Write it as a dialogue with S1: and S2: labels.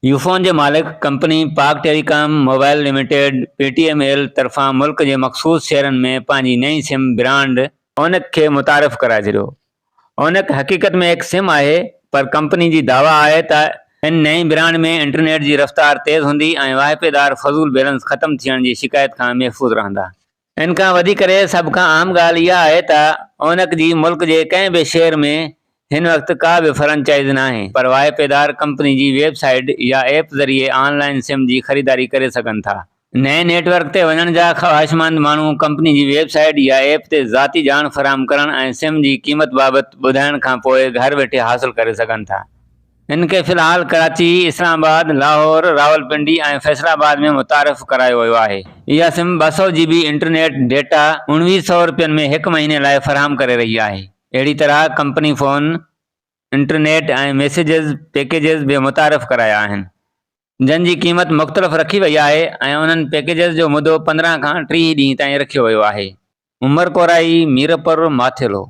S1: यूफोन जे मालिक कंपनी पाक telecom mobile limited PTML तरफ़ां मुल्क जे मख़सूस शहरनि में पंहिंजी नई सिम ब्रांड ओनक खे मुतारिफ़ कराए छॾियो। ओनक हक़ीक़त में हिकु सिम आहे, पर कंपनी जी दावा आहे त इन नई ब्रांड में इंटरनेट जी रफ़्तार तेज़ हूंदी ऐं वाहिपेदार फज़ूल बैलेंस ख़त्म थियण जी शिकायत खां महफ़ूज़ रहंदा। इन खां वधी करे सभ खां आम ॻाल्हि इहा आहे त ओनक जी मुल्क जे कंहिं बि शहर में हिन वक़्तु का बि फ्रेंचाइज़ नाहे, पर वाहिपेदार कंपनी जी वेबसाइट या ऐप ज़रिए ऑनलाइन सिम जी ख़रीदारी करे सघनि था। नए नेटवर्क ते वञण जा ख़्वाहिशमंद माण्हू कंपनी जी वेबसाइट या ऐप ते ज़ाती ॼाण फ़राहम करण ऐं सिम जी क़ीमत बाबति ॿुधाइण खां पोइ घर वेठे हासिल करे सघनि था। इनखे फ़िलहाल कराची, इस्लामाबाद, लाहौर, रावलपिंडी ऐं फैसलाबाद में मुतारिफ़ करायो वियो आहे। इहा सिम 200 GB इंटरनेट डेटा 1900 रुपयनि में हिकु महीने लाइ फ़राहम करे रही आहे। अहिड़ी तरह कंपनी फ़ोन, इंटरनेट ऐं मैसेजिस पैकेजिस बि मुतारिफ़ कराया आहिनि, जिन जी क़ीमत मुख़्तलिफ़ रखी वई आहे ऐं उन्हनि पैकेजिस जो मुदो 15 खां 30 ॾींहं ताईं रखियो वियो आहे। उमर कोराई, मीरपुर, माथेलो।